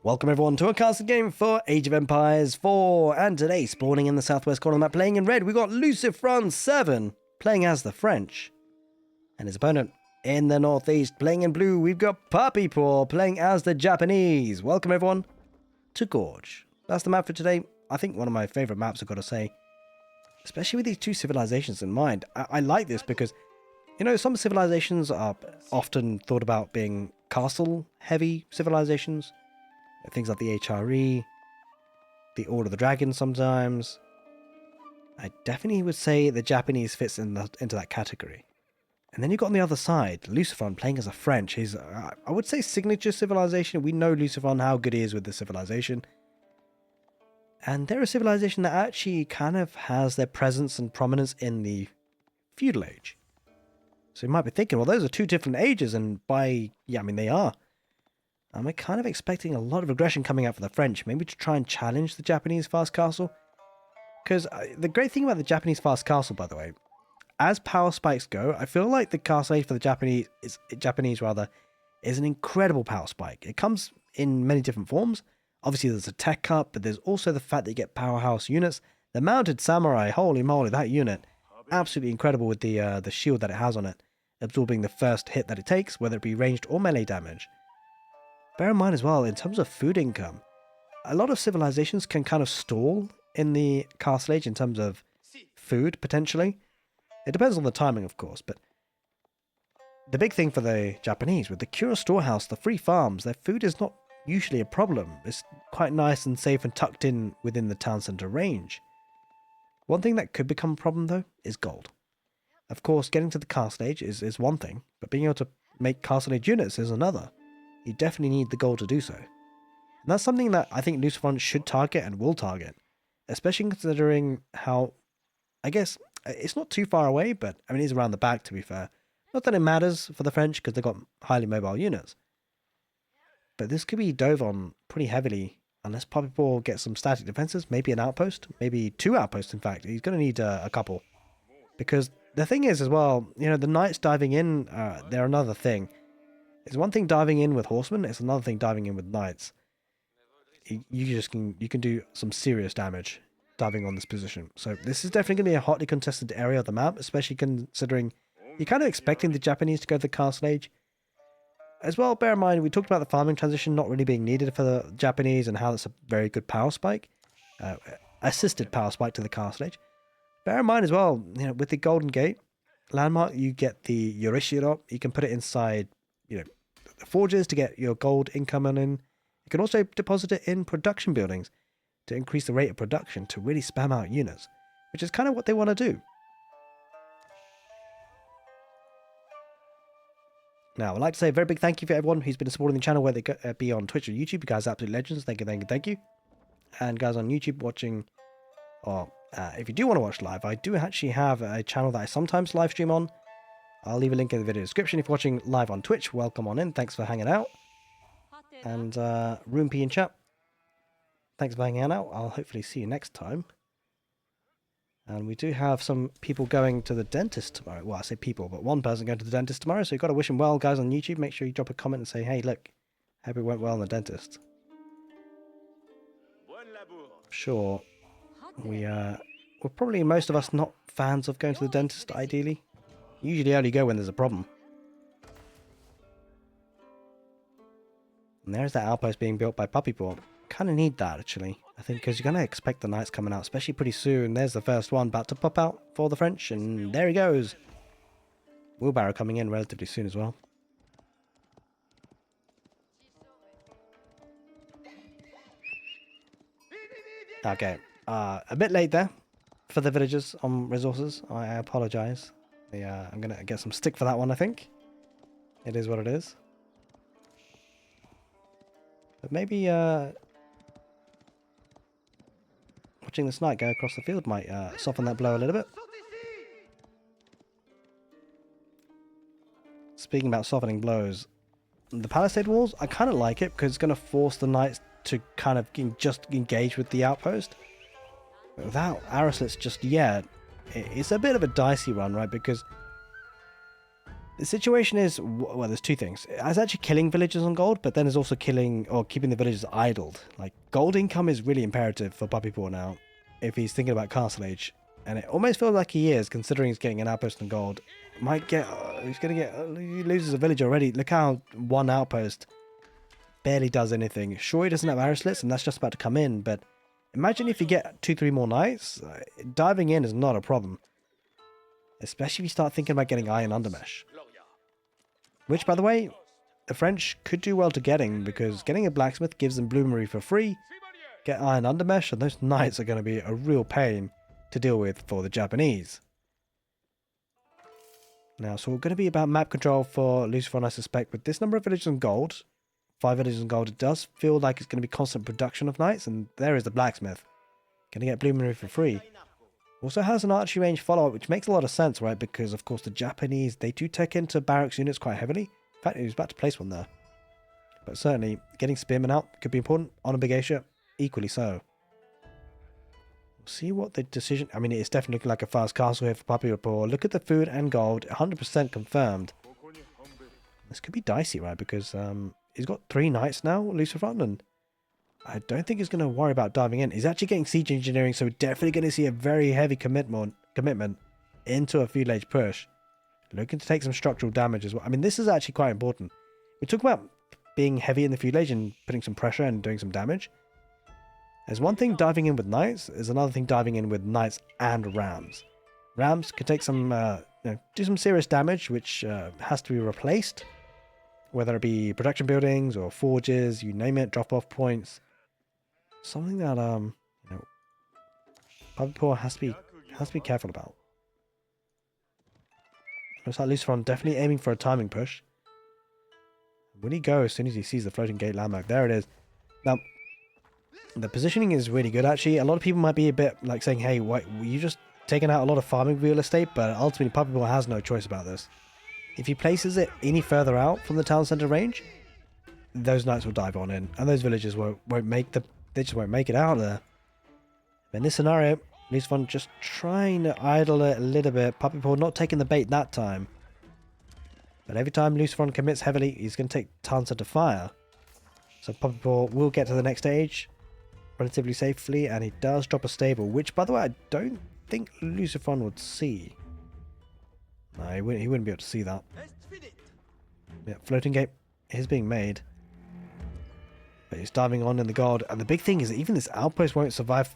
Welcome everyone to a castle game for Age of Empires 4, and today spawning in the southwest corner of the map playing in red, we've got lucifron 7 playing as the French, and his opponent in the northeast playing in blue, we've got puppypaw playing as the Japanese. Welcome everyone to Gorge. That's the map for today. I think one of my favourite maps, I've got to say, especially with these two civilizations in mind. I like this because, you know, some civilizations are often thought about being castle heavy civilizations. Things like the HRE, the Order of the Dragon sometimes. I definitely would say the Japanese fits into that category. And then you've got on the other side, lucifron playing as a French. He's, I would say, signature civilization. We know lucifron, how good he is with the civilization. And they're a civilization that actually kind of has their presence and prominence in the feudal age. So you might be thinking, well, those are two different ages, and they are. And we're kind of expecting a lot of aggression coming out for the French, maybe to try and challenge the Japanese fast castle. Because the great thing about the Japanese fast castle, by the way, as power spikes go, I feel like the castle age for the Japanese is an incredible power spike. It comes in many different forms. Obviously, there's a tech up, but there's also the fact that you get powerhouse units. The mounted samurai, holy moly, that unit, absolutely incredible with the shield that it has on it, absorbing the first hit that it takes, whether it be ranged or melee damage. Bear in mind as well, in terms of food income, a lot of civilizations can kind of stall in the castle age in terms of food, potentially. It depends on the timing, of course, but the big thing for the Japanese, with the Cura storehouse, the free farms, their food is not usually a problem. It's quite nice and safe and tucked in within the town centre range. One thing that could become a problem, though, is gold. Of course, getting to the castle age is one thing, but being able to make castle age units is another. You definitely need the gold to do so. And that's something that I think lucifron should target and will target, especially considering how, I guess, it's not too far away, but I mean, it's around the back, to be fair. Not that it matters for the French, because they've got highly mobile units. But this could be dove on pretty heavily, unless puppypaw gets some static defenses, maybe an outpost, maybe two outposts, in fact. He's going to need a couple. Because the thing is, as well, you know, the knights diving in, they're another thing. It's one thing diving in with horsemen, it's another thing diving in with knights. You can do some serious damage diving on this position. So this is definitely going to be a hotly contested area of the map, especially considering you're kind of expecting the Japanese to go to the castle age. As well, bear in mind, we talked about the farming transition not really being needed for the Japanese and how that's a very good power spike. Assisted power spike to the castle age. Bear in mind as well, you know, with the Golden Gate landmark, you get the Yorishiro. You can put it inside, you know, the forges to get your gold income in. You can also deposit it in production buildings to increase the rate of production to really spam out units, which is kind of what they want to do. Now, I'd like to say a very big thank you for everyone who's been supporting the channel, whether it be on Twitch or YouTube. You guys are absolute legends. Thank you, thank you, thank you. And guys on YouTube watching, or if you do want to watch live, I do actually have a channel that I sometimes live stream on. I'll leave a link in the video description. If you're watching live on Twitch, welcome on in. Thanks for hanging out. And Room P in chat, thanks for hanging out. I'll hopefully see you next time. And we do have some people going to the dentist tomorrow. Well, I say people, but one person going to the dentist tomorrow. So you've got to wish them well, guys on YouTube. Make sure you drop a comment and say, hey, look, hope it went well in the dentist. I'm sure we're probably, most of us, not fans of going to the dentist, ideally. Usually only go when there's a problem. And there's that outpost being built by puppypaw. Kind of need that, actually. I think because you're going to expect the knights coming out, especially pretty soon. There's the first one about to pop out for the French, and there he goes. Wheelbarrow coming in relatively soon as well. Okay, a bit late there for the villagers on resources. I apologize. I'm going to get some stick for that one, I think. It is what it is. But maybe watching this knight go across the field might soften that blow a little bit. Speaking about softening blows, the palisade walls, I kind of like it because it's going to force the knights to kind of just engage with the outpost. But without arrow slits just yet, it's a bit of a dicey run, right? Because The situation is, well, there's two things. It's actually killing villagers on gold, but then there's also killing or keeping the villagers idled. Like, gold income is really imperative for puppypaw now, if he's thinking about Castle Age. And it almost feels like he is, considering he's getting an outpost on gold. Might get, he loses a villager already. Look how one outpost barely does anything. Sure, he doesn't have arrow slits, and that's just about to come in, but imagine if you get 2-3 more knights. Diving in is not a problem. Especially if you start thinking about getting iron undermesh. Which, by the way, the French could do well to getting, because getting a blacksmith gives them bloomery for free. Get iron undermesh, and those knights are going to be a real pain to deal with for the Japanese. Now, so we're going to be about map control for lucifron, I suspect. With this number of villages in gold, 5 villages in gold, it does feel like it's going to be constant production of knights, and there is the blacksmith. Going to get bloomery for free. Also has an archery range follow-up, which makes a lot of sense, right? Because, of course, the Japanese, they do tech into barracks units quite heavily. In fact, he was about to place one there. But certainly, getting spearmen out could be important. On a big Asia, equally so. We'll see what the decision... I mean, it's definitely looking like a fast castle here for puppypaw. Look at the food and gold. 100% confirmed. This could be dicey, right? Because he's got 3 knights now, lucifron, and I don't think he's going to worry about diving in. He's actually getting siege engineering, so we're definitely going to see a very heavy commitment into a field age push. Looking to take some structural damage as well. I mean, this is actually quite important. We talk about being heavy in the field age and putting some pressure and doing some damage. There's one thing diving in with knights. There's another thing diving in with knights and rams. Rams can take some, do some serious damage, which has to be replaced. Whether it be production buildings or forges, you name it, drop-off points. Something that puppypaw has to be careful about. Looks like lucifron definitely aiming for a timing push. Will he go as soon as he sees the floating gate landmark? There it is. Now, the positioning is really good actually. A lot of people might be a bit like saying, "Hey, what, you just taking out a lot of farming real estate?" But ultimately, puppypaw has no choice about this. If he places it any further out from the town center range, those knights will dive on in, and those villagers won't make they just won't make it out there. But in this scenario, lucifron just trying to idle it a little bit. Puppypaw not taking the bait that time. But every time lucifron commits heavily, he's going to take town center fire. So puppypaw will get to the next stage relatively safely, and he does drop a stable, which, by the way, I don't think lucifron would see. No, he wouldn't be able to see that. Yeah, floating gate is being made. But he's diving on in the gold. And the big thing is that even this outpost won't survive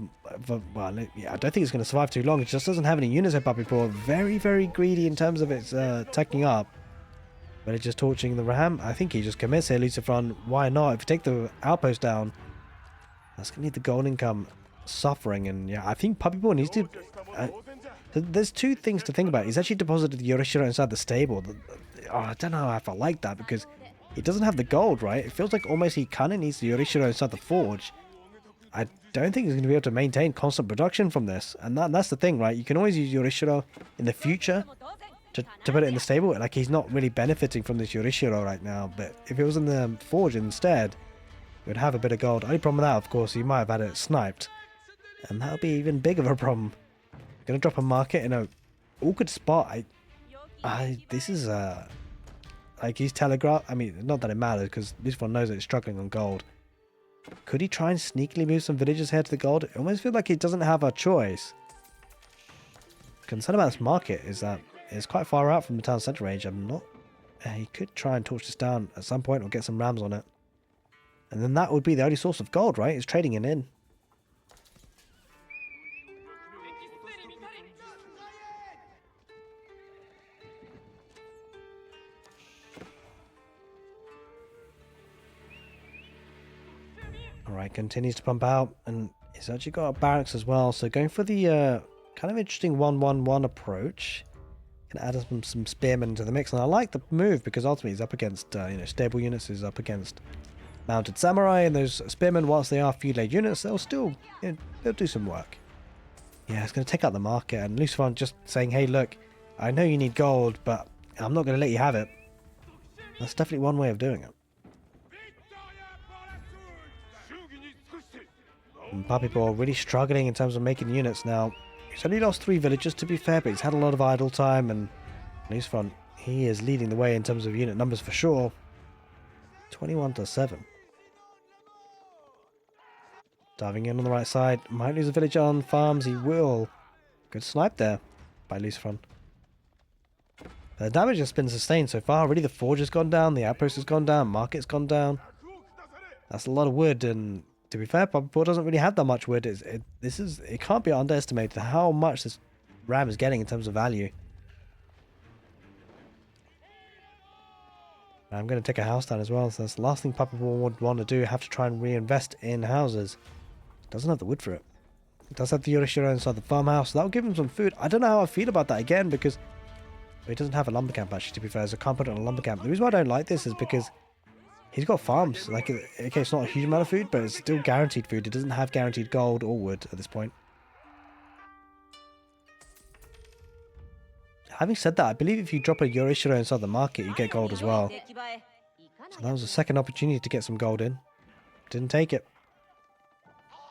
well, yeah, I don't think it's going to survive too long. It just doesn't have any units at puppypaw. Very, very greedy in terms of its teching up. But it's just torching the ram. I think he just commits here, lucifron. Why not? If you take the outpost down, that's going to need the gold income suffering. And yeah, I think puppypaw needs to... there's two things to think about. He's actually deposited the Yorishiro inside the stable. I don't know if I like that, because he doesn't have the gold, right? It feels like almost he kind of needs the Yorishiro inside the forge. I don't think he's going to be able to maintain constant production from this. And that's the thing, right? You can always use Yorishiro in the future to put it in the stable. Like, he's not really benefiting from this Yorishiro right now. But if it was in the forge instead, it would have a bit of gold. Only problem with that, of course, he might have had it sniped. And that would be even bigger of a problem. Gonna drop a market in a awkward spot. This is like, he's telegraph. I mean, not that it matters, because this one knows that it's struggling on gold. Could he try and sneakily move some villagers here to the gold? It almost feels like he doesn't have a choice. Concern about this market is that it's quite far out from the town center range. He could try and torch this down at some point or get some rams on it, and then that would be the only source of gold, right? Is trading it in. Alright, continues to pump out, and he's actually got a barracks as well, so going for the kind of interesting 1-1-1 approach. Can add some spearmen to the mix, and I like the move because ultimately he's up against stable units, he's up against mounted samurai, and those spearmen, whilst they are feud age units, they'll still they'll do some work. Yeah, it's going to take out the market, and lucifron just saying, "Hey, look, I know you need gold, but I'm not going to let you have it." That's definitely one way of doing it. And puppypaw really struggling in terms of making units now. He's only lost 3 villagers, to be fair, but he's had a lot of idle time, and lucifron He is leading the way in terms of unit numbers for sure. 21-7. Diving in on the right side. Might lose a village on farms. He will. Good snipe there by lucifron. The damage has been sustained so far. Already the forge has gone down. The outpost has gone down. Market's gone down. That's a lot of wood. And to be fair, puppypaw doesn't really have that much wood. It can't be underestimated how much this ram is getting in terms of value. I'm going to take a house down as well. So that's the last thing puppypaw would want to do. Have to try and reinvest in houses. Doesn't have the wood for it. It does have the Yorishiro inside the farmhouse. So that'll give him some food. I don't know how I feel about that again because he doesn't have a lumber camp actually, to be fair. So I can't put it on a lumber camp. The reason why I don't like this is because he's got farms. Like, okay, it's not a huge amount of food, but it's still guaranteed food. It doesn't have guaranteed gold or wood at this point. Having said that, I believe if you drop a Yorishiro inside the market, you get gold as well. So that was a second opportunity to get some gold in. Didn't take it.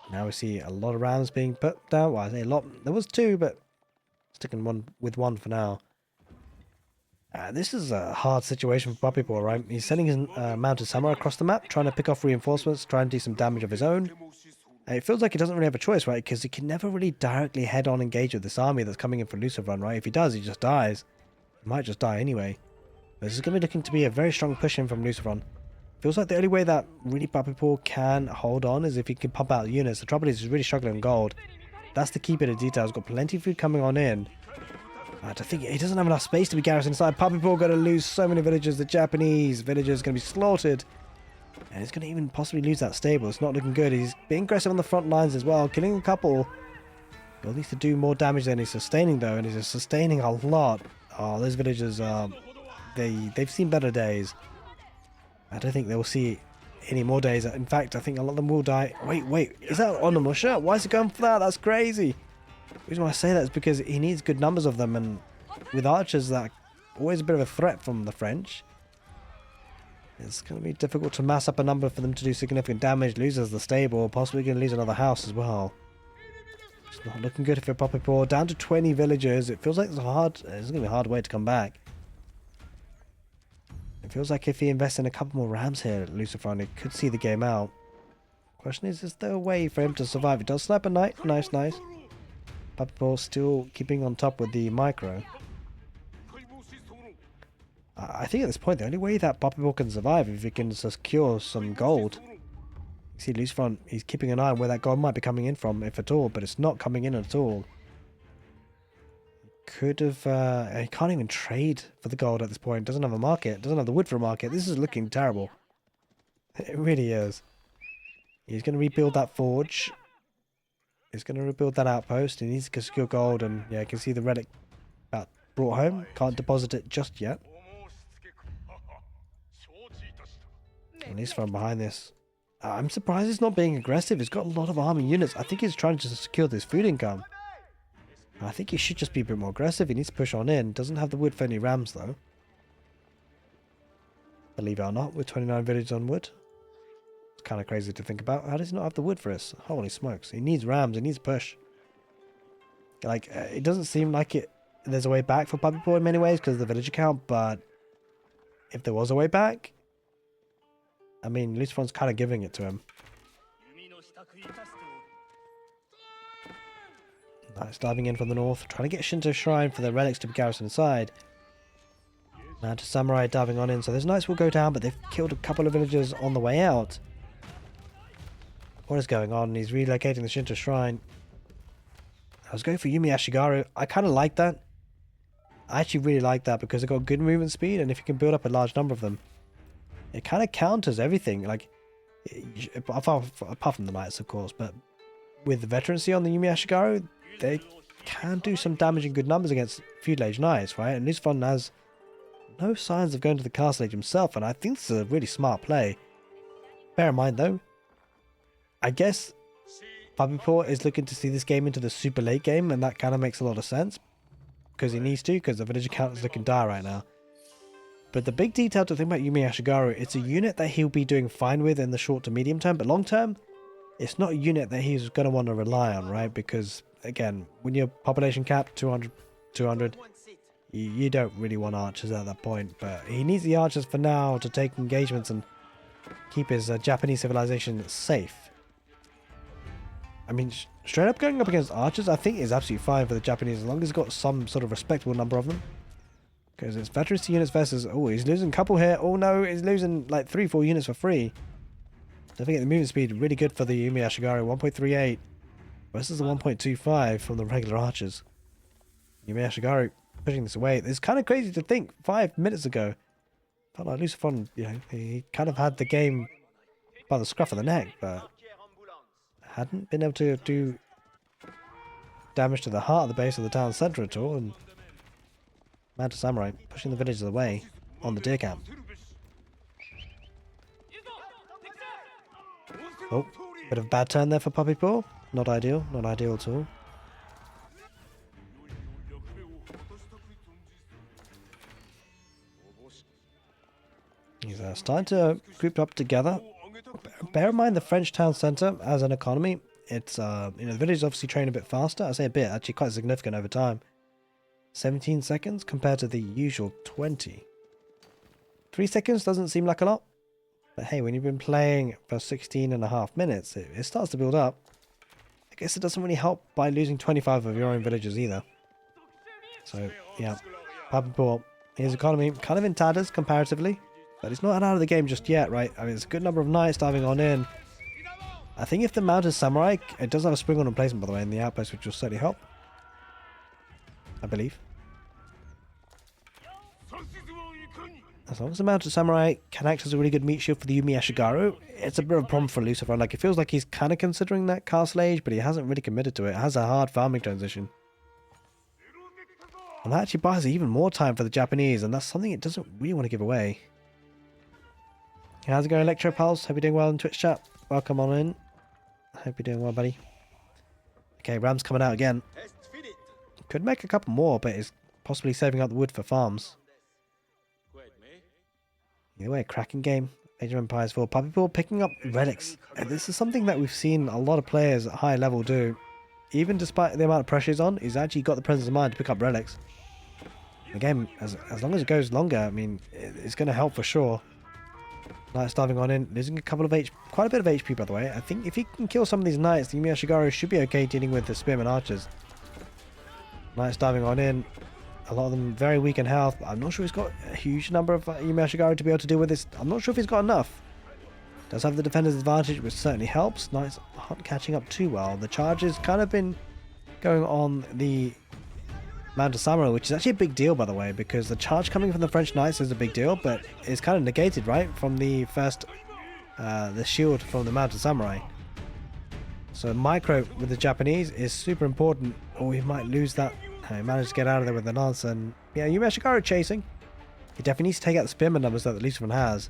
Now we see a lot of rams being put down. Well, I say a lot. There was two, but sticking with one for now. This is a hard situation for puppypaw, right? He's sending his mounted samurai across the map, trying to pick off reinforcements, trying to do some damage of his own. It feels like he doesn't really have a choice, right? Because he can never really directly head-on engage with this army that's coming in for lucifron, right? If he does, he just dies. He might just die anyway. But this is going to be looking to be a very strong push in from lucifron. Feels like the only way that really puppypaw can hold on is if he can pump out units. The trouble is he's really struggling on gold. That's the key bit of detail. He's got plenty of food coming on in. I think he doesn't have enough space to be garrisoned inside. Puppypaw going to lose so many villagers. The Japanese villagers going to be slaughtered. And he's going to even possibly lose that stable. It's not looking good. He's being aggressive on the front lines as well. Killing a couple. He'll need to do more damage than he's sustaining though. And he's sustaining a lot. Oh, those villagers, they've seen better days. I don't think they will see any more days. In fact, I think a lot of them will die. Wait. Is that on the musher? Why is he going for that? That's crazy. The reason why I say that is because he needs good numbers of them. And with archers, that always a bit of a threat from the French. It's going to be difficult to mass up a number for them to do significant damage. Loses the stable. Possibly going to lose another house as well. It's not looking good if you're puppypaw. Down to 20 villagers. It feels like it's going to be a hard way to come back. It feels like if he invests in a couple more rams here at lucifron, it could see the game out. Question is there a way for him to survive? He does snap a knight. Nice. Puppypaw still keeping on top with the micro. I think at this point, the only way that puppypaw can survive is if he can secure some gold. You see lucifron, he's keeping an eye on where that gold might be coming in from, if at all, but it's not coming in at all. Could have... he can't even trade for the gold at this point. Doesn't have a market. Doesn't have the wood for a market. This is looking terrible. It really is. He's going to rebuild that forge. He's going to rebuild that outpost. He needs to secure gold. And yeah, you can see the relic brought home. Can't deposit it just yet. At least from behind this. I'm surprised he's not being aggressive. He's got a lot of army units. I think he's trying to secure this food income. I think he should just be a bit more aggressive. He needs to push on in. Doesn't have the wood for any rams, though. Believe it or not, with 29 villages on wood. It's kind of crazy to think about. How does he not have the wood for us? Holy smokes. He needs rams. He needs push. Like, it doesn't seem like there's a way back for puppypaw in many ways because of the villager count, but if there was a way back, I mean, lucifron's kind of giving it to him. Nice, diving in from the north, trying to get Shinto Shrine for the relics to be garrisoned inside. Mounted Samurai diving on in, so those knights will go down, but they've killed a couple of villagers on the way out. What is going on? He's relocating the Shinto Shrine. I was going for Yumi Ashigaru. I kind of like that. I actually really like that because they've got good movement speed, and if you can build up a large number of them, it kind of counters everything. Like, apart from the knights, of course, but with the veterancy on the Yumi Ashigaru, they can do some damage in good numbers against feudal age knights, right? And lucifron has no signs of going to the castle age himself, and I think this is a really smart play. Bear in mind, though, I guess puppypaw is looking to see this game into the super late game, and that kind of makes a lot of sense because he needs to, because the villager count is looking dire right now. But the big detail to think about Yumi Ashigaru, it's a unit that he'll be doing fine with in the short to medium term, but long term, it's not a unit that he's going to want to rely on, right? Because, again, when you're population capped 200, You don't really want archers at that point, but he needs the archers for now to take engagements and keep his Japanese civilization safe. I mean, straight up going up against archers, I think is absolutely fine for the Japanese as long as he's got some sort of respectable number of them. Because it's veterans units versus... Oh, he's losing a couple here. Oh no, he's losing like 3-4 units for free. Don't forget the movement speed, really good for the Yumi Ashigaru, 1.38 versus the 1.25 from the regular archers. Yumi Ashigaru pushing this away. It's kind of crazy to think 5 minutes ago. Felt like lucifron, you know, he kind of had the game by the scruff of the neck, but hadn't been able to do damage to the heart of the base of the town centre at all, and Mounted Samurai pushing the villagers away on the deer camp. Oh, bit of a bad turn there for puppypaw. Not ideal, not ideal at all. He's starting to group up together. Bear in mind the French town centre as an economy. It's, you know, the village obviously train a bit faster. I say a bit, actually quite significant over time. 17 seconds compared to the usual 20. 3 seconds doesn't seem like a lot. But hey, when you've been playing for 16.5 minutes, it starts to build up. I guess it doesn't really help by losing 25 of your own villagers either. So, yeah. puppypaw, his economy kind of in tatters comparatively. But it's not out of the game just yet, right? I mean, it's a good number of knights diving on in. I think if the mounted samurai, it does have a spring on replacement, by the way, in the outpost, which will certainly help. I believe. As long as the mounted samurai can act as a really good meat shield for the Yumi Ashigaru, it's a bit of a problem for Lucifron. Like, it feels like he's kind of considering that castle age, but he hasn't really committed to it. It has a hard farming transition. And that actually buys even more time for the Japanese, and that's something it doesn't really want to give away. How's it going, Electro Pulse? Hope you're doing well in Twitch chat. Welcome on in. Hope you're doing well, buddy. Okay, Ram's coming out again. Could make a couple more, but is possibly saving up the wood for farms. Either way, cracking game. Age of Empires 4. Puppypaw picking up relics. And this is something that we've seen a lot of players at high level do. Even despite the amount of pressure he's on, he's actually got the presence of mind to pick up relics. The game, as long as it goes longer, I mean, it's going to help for sure. Knights diving on in, losing a couple of quite a bit of HP, by the way. I think if he can kill some of these knights, the Yumi Ashigaru should be okay dealing with the spearmen archers. Knights diving on in, a lot of them very weak in health. I'm not sure he's got a huge number of Yumi Ashigaru to be able to deal with this. I'm not sure if he's got enough. Does have the defender's advantage, which certainly helps. Knights aren't catching up too well. The charge has kind of been going on the Mounted Samurai, which is actually a big deal, by the way, because the charge coming from the French Knights is a big deal, but it's kind of negated, right, from the first, the shield from the Mounted Samurai. So micro with the Japanese is super important, or we might lose that. He managed to get out of there with the lance, and yeah, Yumi Ashigaru chasing. He definitely needs to take out the spearman numbers that Lucifron has.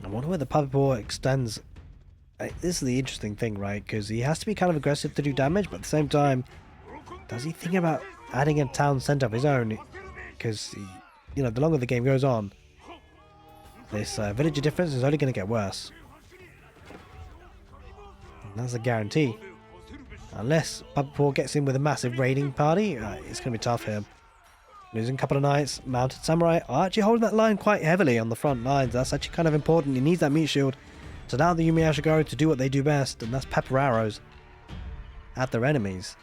I wonder where the puppypaw extends. This is the interesting thing, right? Because he has to be kind of aggressive to do damage, but at the same time, does he think about adding a town centre of his own? Because, you know, the longer the game goes on, this villager difference is only going to get worse. And that's a guarantee. Unless puppypaw gets in with a massive raiding party, it's going to be tough here. Losing a couple of knights, Mounted Samurai are actually holding that line quite heavily on the front lines. That's actually kind of important. He needs that meat shield to allow the Yumi Ashigaru to do what they do best, and that's pepper arrows at their enemies.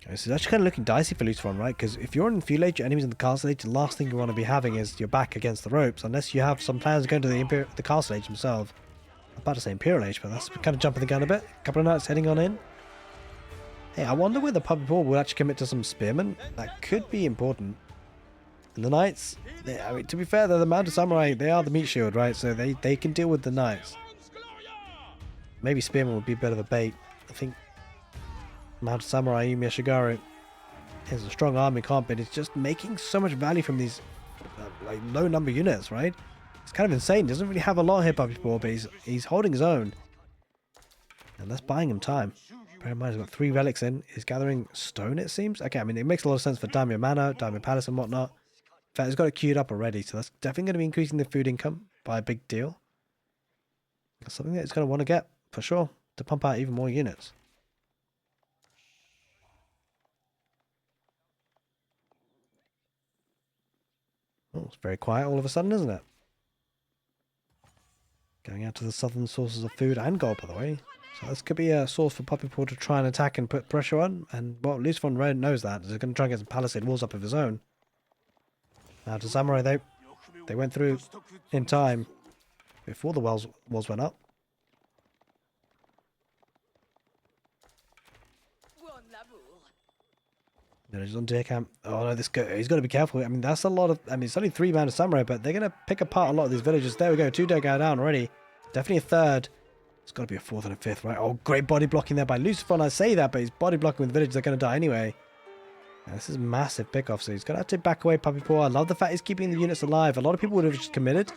Okay, so it's actually kind of looking dicey for Lucifron, right? Because if you're in Fuel Age, your enemies in the Castle Age, the last thing you want to be having is your back against the ropes, unless you have some plans going to the Castle Age themselves. I'm about to say Imperial Age, but that's kind of jumping the gun a bit. A couple of knights heading on in. Hey, I wonder whether puppypaw will actually commit to some spearmen. That could be important. And the knights, I mean, to be fair, they're the Mounted Samurai. They are the meat shield, right? So they can deal with the knights. Maybe spearmen would be a bit of a bait. I think Mounted Samurai Yumi Ashigaru is a strong army comp, but it's just making so much value from these like low number units, right? It's kind of insane. He doesn't really have a lot here, puppypaw, but he's holding his own. And that's buying him time. Bear in mind, he's got 3 relics in. He's gathering stone, it seems. Okay, I mean, it makes a lot of sense for Daimyo Manor, Daimyo Palace and whatnot. In fact, he's got it queued up already, so that's definitely going to be increasing the food income by a big deal. That's something that he's going to want to get, for sure, to pump out even more units. Oh, it's very quiet all of a sudden, isn't it? Going out to the southern sources of food and gold, by the way. So this could be a source for puppypaw to try and attack and put pressure on. And, well, lucifron knows that. He's going to try and get some palisade walls up of his own. Now, to Samurai, they went through in time before the walls went up. Villagers on deer camp. Oh no, he's got to be careful. I mean, that's a lot of. I mean, it's only 3 man of samurai, but they're going to pick apart a lot of these villagers. There we go, 2 dead guy down already. Definitely a third. It's got to be a 4th and a 5th, right? Oh, great body blocking there by lucifron. I say that, but he's body blocking with villagers. They're going to die anyway. Now, this is massive pickoff, so he's going to have to back away puppypaw. I love the fact he's keeping the units alive. A lot of people would have just committed.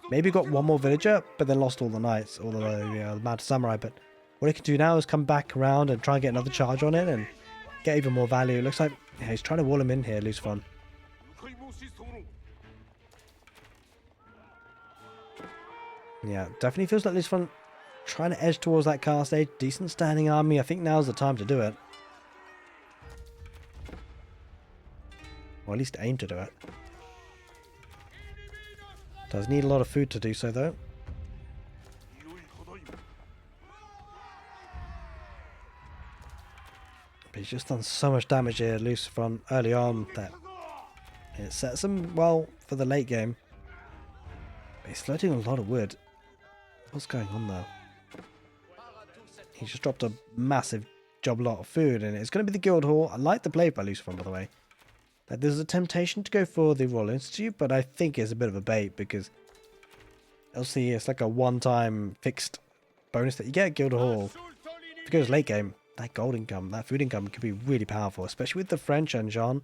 Maybe got 1 more villager, but then lost all the knights, all the amount of samurai. But what he can do now is come back around and try and get another charge on it and get even more value. It looks like he's trying to wall him in here, lucifron. Yeah, definitely feels like lucifron trying to edge towards that cast age. Decent standing army. I think now's the time to do it. Or at least aim to do it. Does need a lot of food to do so, though. But he's just done so much damage here, lucifron, early on, that it sets him well for the late game. But he's floating a lot of wood. What's going on there? He just dropped a massive job lot of food, and it's going to be the guild hall. I like the play by lucifron, by the way. There's a temptation to go for the Royal Institute, but I think it's a bit of a bait because obviously it's like a one-time fixed bonus that you get at Guild Hall. If it goes late game, that gold income, that food income could be really powerful, especially with the French and Jean.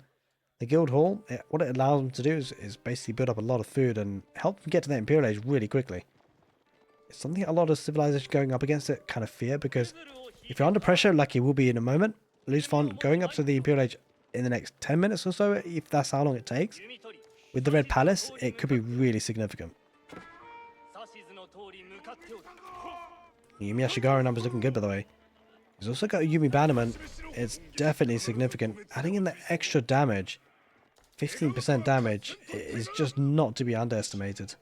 The Guild Hall, what it allows them to do is basically build up a lot of food and help them get to that Imperial Age really quickly. It's something a lot of civilizations going up against it kind of fear, because if you're under pressure, like you will be in a moment, lucifron going up to the Imperial Age in the next 10 minutes or so, if that's how long it takes, with the Red Palace, it could be really significant. Yumi Ashigaru numbers looking good, by the way. He's also got a Yumi Bannerman. It's definitely significant. Adding in the extra damage, 15% damage, is just not to be underestimated.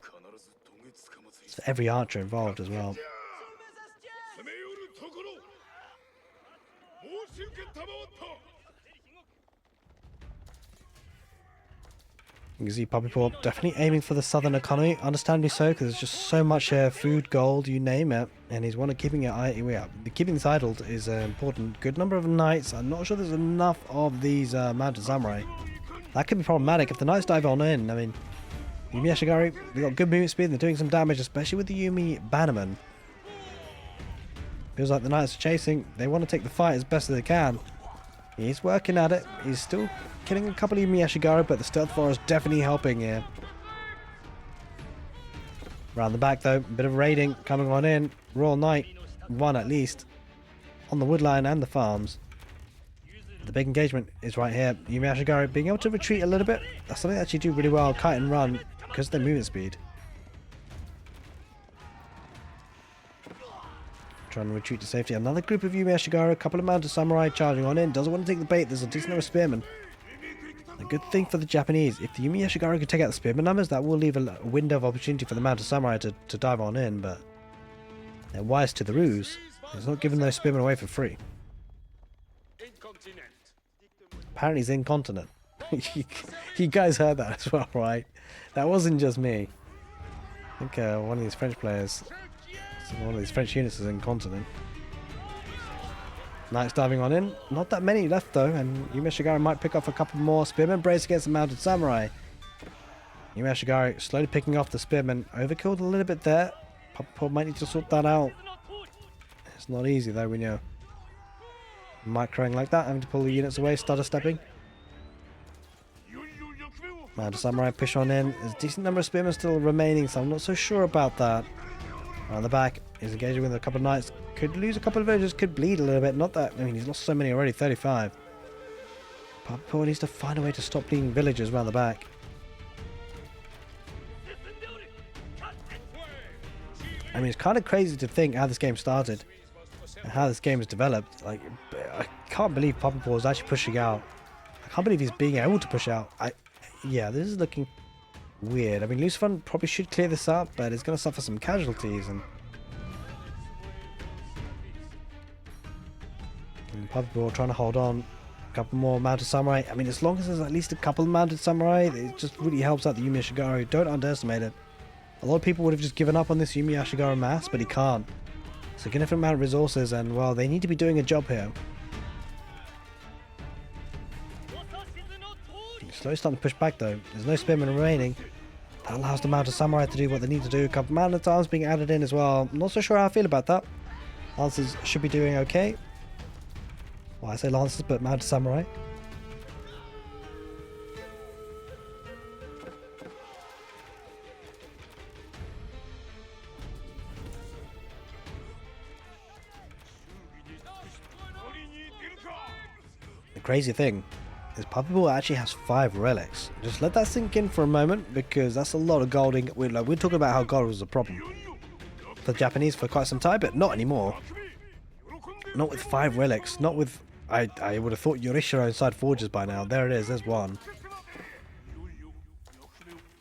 It's for every archer involved as well. You can see puppypaw definitely aiming for the southern economy, understandably so, because there's just so much food, gold, you name it, and he's one of keeping it. Keeping this idled is important. Good number of knights. I'm not sure there's enough of these mounted samurai. That could be problematic if the knights dive on in. I mean, Yumi Ashigaru, they got good movement speed and they're doing some damage, especially with the Yumi Bannerman. Feels like the knights are chasing. They want to take the fight as best as they can. He's working at it. He's still killing a couple of Yumi Ashigaru, but the stealth forest definitely helping here. Around the back though, a bit of raiding coming on in. Royal Knight, 1 at least, on the woodline and the farms. The big engagement is right here. Yumi Ashigaru being able to retreat a little bit. That's something they actually do really well, kite and run, because of their movement speed. Trying to retreat to safety. Another group of Yumi Ashigaru, a couple of mounted samurai charging on in. Doesn't want to take the bait. There's a decent number of spearmen. A good thing for the Japanese, if the Yumi Ashigaru can take out the spearman numbers, that will leave a window of opportunity for the mounted samurai to dive on in, but they're wise to the ruse. It's not giving those spearmen away for free. Apparently he's incontinent. You guys heard that as well, right? That wasn't just me. I think one of these French players, one of these French units is incontinent. Knights diving on in. Not that many left though, and Yumi Ashigaru might pick off a couple more spearmen. Brace against the mounted samurai. Yumi Ashigaru slowly picking off the spearmen. Overkilled a little bit there. Puppypaw might need to sort that out. It's not easy though when you're microing like that, having to pull the units away, stutter stepping. Mounted samurai push on in. There's a decent number of spearmen still remaining, so I'm not so sure about that. Around the back, he's engaging with a couple of knights. Could lose a couple of villagers, could bleed a little bit. Not that, I mean, he's lost so many already, 35. Puppypaw needs to find a way to stop bleeding villagers around the back. I mean, it's kind of crazy to think how this game started and how this game has developed. Like, I can't believe Puppypaw is actually pushing out. I can't believe he's being able to push out. Yeah, this is looking weird. I mean, lucifron probably should clear this up, but it's going to suffer some casualties. And puppypaw trying to hold on. A couple more mounted samurai. I mean, as long as there's at least a couple of mounted samurai, it just really helps out the Yumi Ashigaru. Don't underestimate it. A lot of people would have just given up on this Yumi Ashigaru mass, but he can't. Significant amount of resources, and well, they need to be doing a job here. He's slowly starting to push back though. There's no spearmen remaining. That allows the mounted samurai to do what they need to do. A couple of mounted arms being added in as well. I'm not so sure how I feel about that. Lancers should be doing okay. Well, I say lancers, but mounted samurai. The crazy thing is puppypaw actually has 5 relics. Just let that sink in for a moment, because that's a lot of gold. We're talking about how gold was a problem for the Japanese for quite some time, but not anymore. Not with 5 relics. Not with... I would have thought Yorishiro inside forges by now. There it is. There's one.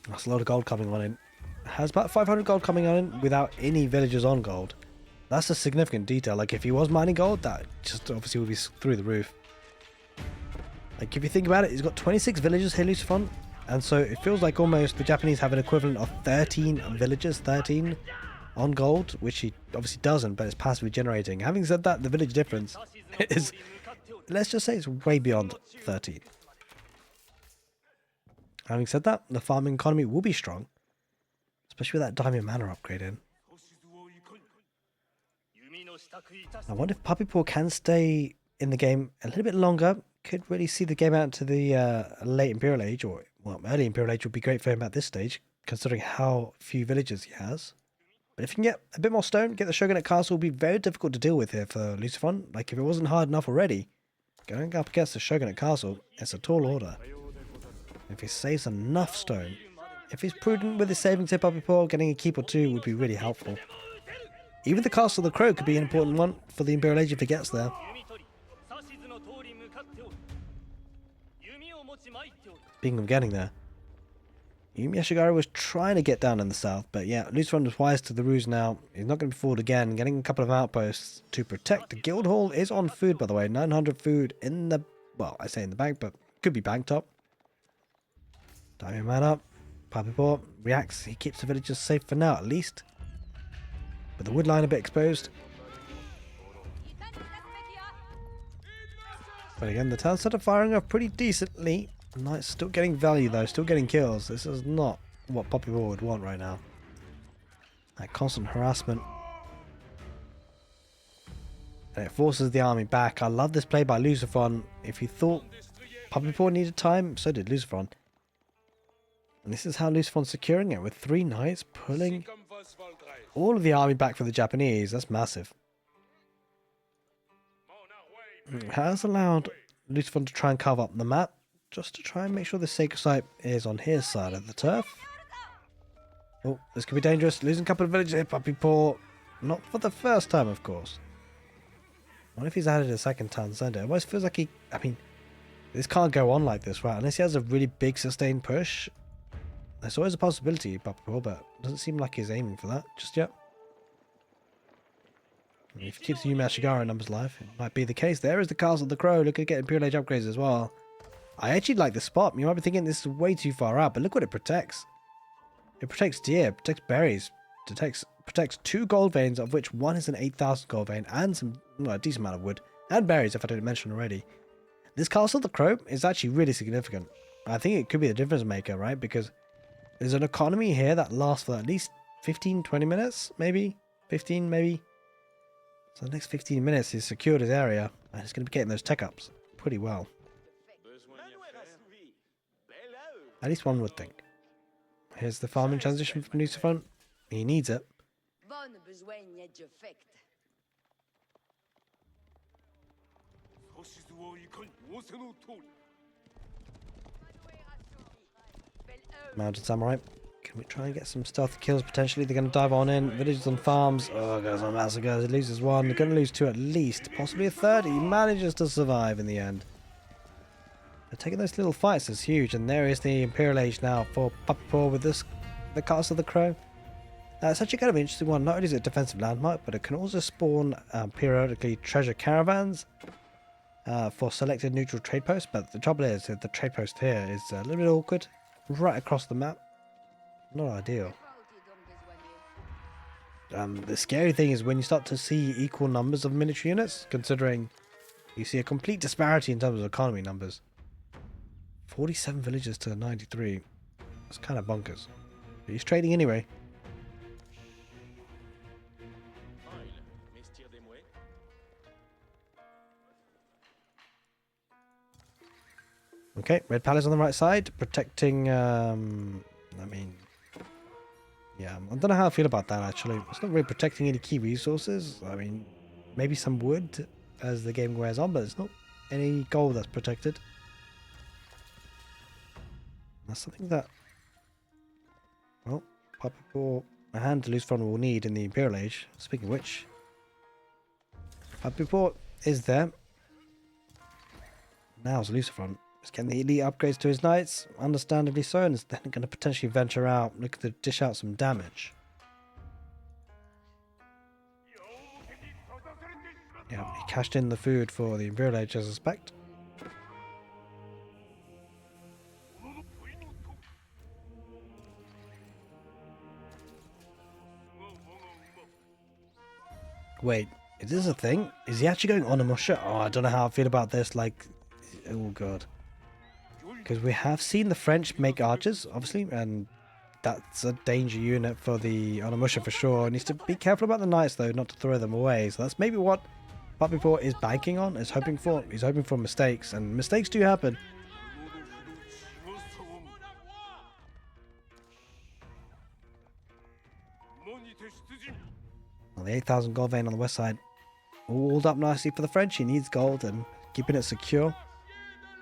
That's a lot of gold coming on in. Has about 500 gold coming on in without any villagers on gold. That's a significant detail. Like, if he was mining gold, that just obviously would be through the roof. Like, if you think about it, he's got 26 villagers here, lucifron. And so it feels like almost the Japanese have an equivalent of 13 villagers, 13 on gold, which he obviously doesn't, but it's passively generating. Having said that, the village difference is, let's just say, it's way beyond 13. Having said that, the farming economy will be strong, especially with that diamond manor upgrade in. I wonder if puppypaw can stay in the game a little bit longer. Could really see the game out to the late Imperial Age, or well, early Imperial Age would be great for him at this stage, considering how few villagers he has. But if you can get a bit more stone, get the Shogunate Castle, will be very difficult to deal with here for lucifron. Like, if it wasn't hard enough already, going up against the Shogunate Castle, it's a tall order. If he saves enough stone, if he's prudent with his savings here, puppypaw, getting a keep or 2 would be really helpful. Even the Castle of the Crow could be an important one for the Imperial Age if it gets there. Speaking of getting there, Yumi Ashigaru was trying to get down in the south, but yeah, lucifron was wise to the ruse now. He's not going to be fooled again. Getting a couple of outposts to protect. The guild hall is on food, by the way. 900 food in the, well, I say in the bank, but could be banked up. Diamond man up. Puppypaw reacts. He keeps the villagers safe for now, at least. But the wood line a bit exposed. But again, the town started firing off pretty decently. Nice, still getting value though, still getting kills. This is not what puppypaw would want right now. That constant harassment. And it forces the army back. I love this play by lucifron. If you thought puppypaw needed time, so did lucifron. And this is how lucifron's securing it, with 3 knights pulling all of the army back for the Japanese. That's massive. It has allowed lucifron to try and carve up the map, just to try and make sure the sacred site is on his side of the turf. Oh, this could be dangerous. Losing a couple of villages here, puppypaw. Not for the first time, of course. What if he's added a second town center? It almost feels like he... I mean, this can't go on like this, right? Unless he has a really big sustained push. There's always a possibility, puppypaw, but it doesn't seem like he's aiming for that just yet. If he keeps the Yumi Ashigaru numbers alive, it might be the case. There is the Castle of the Crow. Look at getting Imperial Age upgrades as well. I actually like the spot. You might be thinking this is way too far out, but look what it protects. It protects deer, protects berries, protects 2 gold veins, of which one is an 8,000 gold vein, and some, well, a decent amount of wood, and berries, if I didn't mention already. This Castle of the Crow is actually really significant. I think it could be the difference maker, right? Because there's an economy here that lasts for at least 15-20 minutes, maybe? 15, maybe? So the next 15 minutes he's secured his area, and he's going to be getting those tech ups pretty well. At least one would think. Here's the farming transition from lucifron. He needs it. Mounted samurai. Can we try and get some stealthy kills potentially? They're going to dive on in. Villages on farms. Oh, goes on massacres. He loses 1. They're going to lose 2 at least. Possibly a 3rd. He manages to survive in the end. They're taking those little fights is huge, and there is the Imperial Age now for puppypaw with this, the Castle of the Crow. It's actually kind of an interesting one. Not only is it a defensive landmark, but it can also spawn periodically treasure caravans for selected neutral trade posts. But the trouble is that the trade post here is a little bit awkward, right across the map. Not ideal. The scary thing is when you start to see equal numbers of military units, considering you see a complete disparity in terms of economy numbers. 47 villages to 93. That's kind of bonkers. But he's trading anyway. Okay, Red Palace on the right side, protecting, I mean, yeah, I don't know how I feel about that actually. It's not really protecting any key resources. I mean, maybe some wood as the game wears on, but it's not any gold that's protected. That's something that, well, puppypaw and lucifron will need in the Imperial Age. Speaking of which, puppypaw is there. Now's lucifron. He's getting the elite upgrades to his knights, understandably so, and is then going to potentially venture out, look to dish out some damage. Yeah, he cashed in the food for the Imperial Age, I suspect. Wait, is this a thing? Is he actually going on a musher? Oh, I don't know how I feel about this, like, oh god. Because we have seen the French make archers, obviously, and that's a danger unit for the Onimusha for sure. Needs to be careful about the knights though, not to throw them away. So that's maybe what puppypaw is banking on, is hoping for. He's hoping for mistakes, and mistakes do happen. Well, the 8,000 gold vein on the west side, walled up nicely for the French. He needs gold and keeping it secure.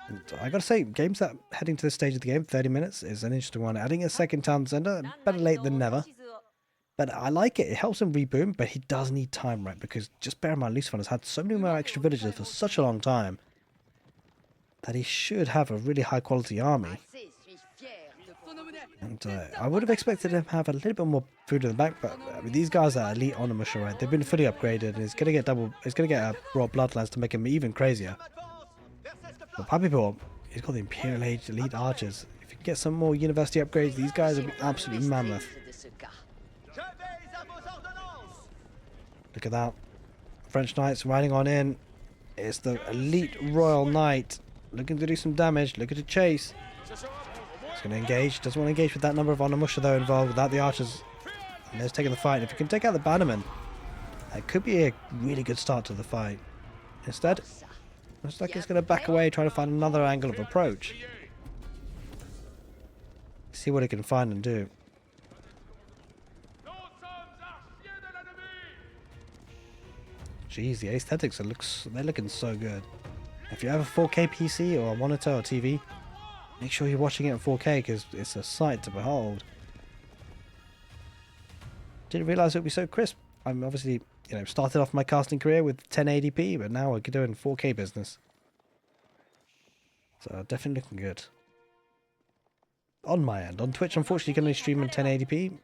And I gotta say, games that heading to this stage of the game, 30 minutes, is an interesting one. Adding a second town center, better late than never. But I like it. It helps him reboom, but he does need time, right? Because just bear in mind, lucifron has had so many more extra villages for such a long time that he should have a really high quality army. And I would have expected him to have a little bit more food in the bank, but I mean, these guys are elite Onimusha, right? They've been fully upgraded, and it's gonna get a raw bloodlines to make him even crazier. But puppypaw, he's got the Imperial Age elite archers. If you can get some more university upgrades, these guys will be absolutely mammoth. Look at that. French knights riding on in. It's the elite royal knight looking to do some damage, looking to chase. He's going to engage. Doesn't want to engage with that number of Onimusha though involved without the archers. And there's taking the fight. If you can take out the bannerman, that could be a really good start to the fight. Instead, looks like he's going to back away, try to find another angle of approach. See what he can find and do. Jeez, the aesthetics they're looking so good. If you have a 4K PC or a monitor or TV, make sure you're watching it in 4K because it's a sight to behold. Didn't realize it would be so crisp. I'm obviously, you know, started off my casting career with 1080p, but now we're doing 4K business. So definitely looking good. On my end. On Twitch, unfortunately, you can only stream in 1080p.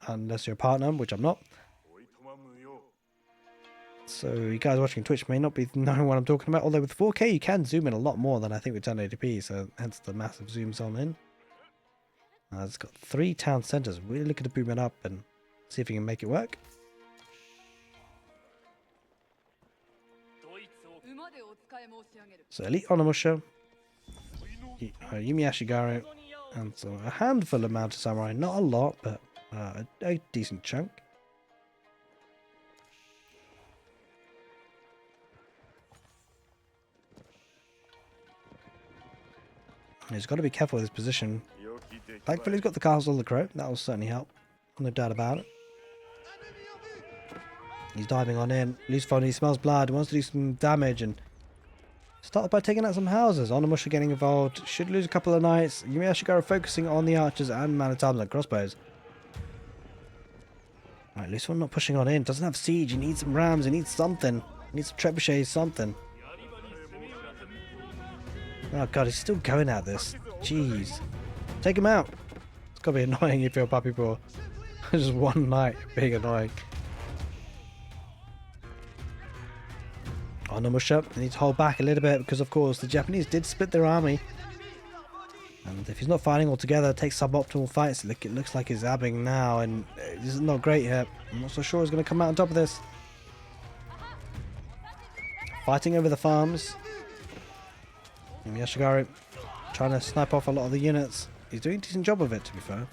Unless you're a partner, which I'm not. So you guys watching Twitch may not be knowing what I'm talking about. Although with 4K, you can zoom in a lot more than I think with 1080p. So hence the massive zooms on in. It's got 3 town centers. Really looking to boom it up and see if we can make it work. So elite Onimusha, Yumi Ashigaru, and so a handful of mounted samurai. Not a lot, but a decent chunk. He's got to be careful with his position. Thankfully, he's got the Castle of the Crow. That will certainly help. No doubt about it. He's diving on in. lucifron, he smells blood. Wants to do some damage and started by taking out some houses. Onimusha getting involved. Should lose a couple of knights. Yumi Ashigaru focusing on the archers and man at arms and crossbows. Right, lucifron not pushing on in. Doesn't have siege. He needs some rams. He needs something. He needs some trebuchets, something. Oh god, he's still going at this. Jeez. Take him out. It's gotta be annoying if you're a puppypaw. Just one night being annoying. Oh, Namusha, they need to hold back a little bit because, of course, the Japanese did split their army. And if he's not fighting all together, it takes suboptimal fights. Look, it looks like he's abbing now, and this is not great here. I'm not so sure he's going to come out on top of this. Fighting over the farms. And Yashigaru trying to snipe off a lot of the units. He's doing a decent job of it, to be fair.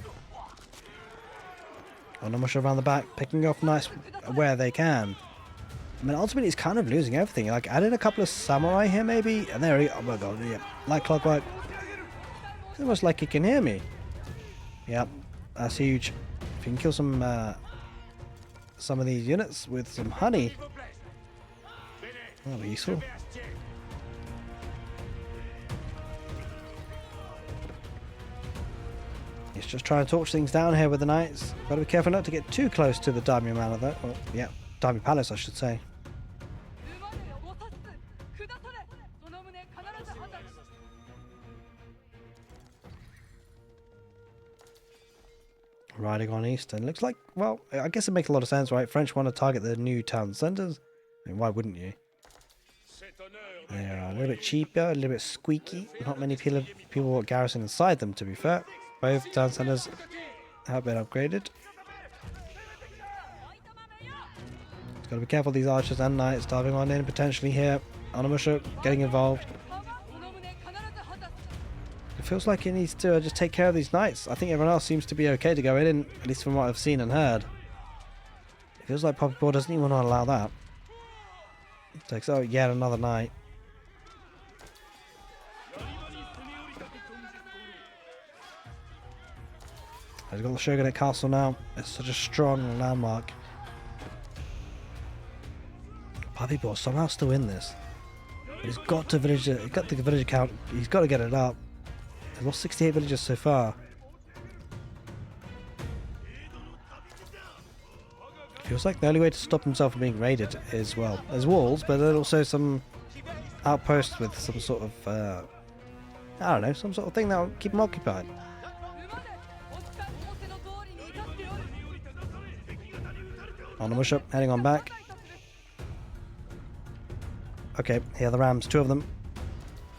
Oh, Namusha around the back, picking off nice where they can. I mean, ultimately, he's kind of losing everything. Like, adding a couple of samurai here, maybe. And there he... Oh, my God. Yeah. Like clockwork. It's almost like he can hear me. Yep. That's huge. If you can kill some of these units with some honey, that'll be useful. He's just trying to torch things down here with the knights. Got to be careful not to get too close to the Daimyo Manor, though. Well, yeah. Daimyo Palace, I should say. Riding on east, and looks like, well, I guess it makes a lot of sense, right? French want to target the new town centres. I mean, why wouldn't you? They are a little bit cheaper, a little bit squeaky. Not many people garrison inside them, to be fair. Both town centres have been upgraded. Just got to be careful of these archers and knights diving on in potentially here. Onimusha getting involved. It feels like he needs to just take care of these knights. I think everyone else seems to be okay to go in, at least from what I've seen and heard. It feels like puppypaw doesn't even want to allow that. Takes out yet another knight. He's got the Shogunate Castle now. It's such a strong landmark. Puppypaw somehow still in this. He's got to village. He's got the village count. He's got to get it up. He's lost 68 villages so far. Feels like the only way to stop himself from being raided is, well, there's walls, but there's also some outposts with some sort of, I don't know, some sort of thing that will keep him occupied. Onimusha heading on back. Okay, here are the rams, 2 of them.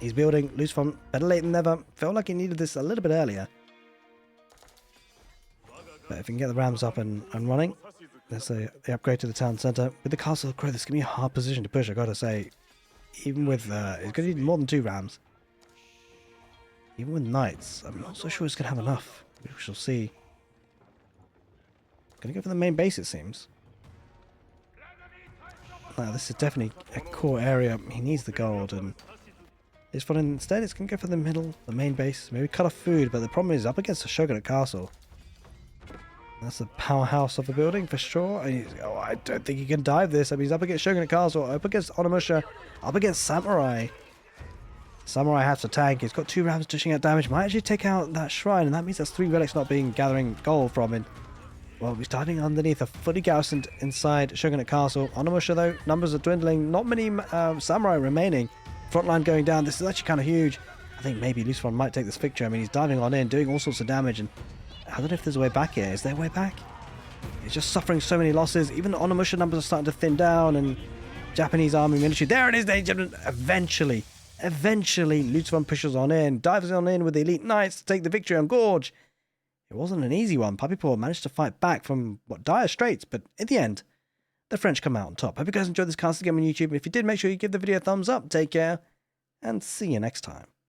He's building lucifron, better late than never. Felt like he needed this a little bit earlier. But if we can get the rams up and running, there's the upgrade to the town centre. With the castle of Crow, this is going to be a hard position to push, I gotta say. Even with, it's going to need more than 2 rams. Even with knights, I'm not so sure it's going to have enough. We shall see. Going to go for the main base, it seems. Now, this is definitely a core area. He needs the gold, and it's fun. Instead, it's going to go for the middle, the main base. Maybe cut off food, but the problem is up against the Shogunate Castle. That's the powerhouse of the building for sure. And oh, I don't think he can dive this. I mean, he's up against Shogunate Castle, up against Onimusha, up against Samurai. Samurai has to tank. He's got 2 rams dishing out damage. Might actually take out that shrine, and that means that's 3 relics not being gathering gold from it. Well, he's diving underneath a fully garrisoned inside Shogunate Castle. Onimusha, though, numbers are dwindling. Not many samurai remaining. Frontline going down. This is actually kind of huge. I think maybe lucifron might take this victory. I mean, he's diving on in, doing all sorts of damage, and I don't know if there's a way back here. Is there a way back? He's just suffering so many losses. Even the Onimusha numbers are starting to thin down, and Japanese army military. There it is, ladies and gentlemen. Eventually, lucifron pushes on in, dives on in with the elite knights to take the victory on Gorge. It wasn't an easy one. Puppypaw managed to fight back from what dire straits, but in the end, the French come out on top. Hope you guys enjoyed this castle game on YouTube. If you did, make sure you give the video a thumbs up. Take care, and see you next time.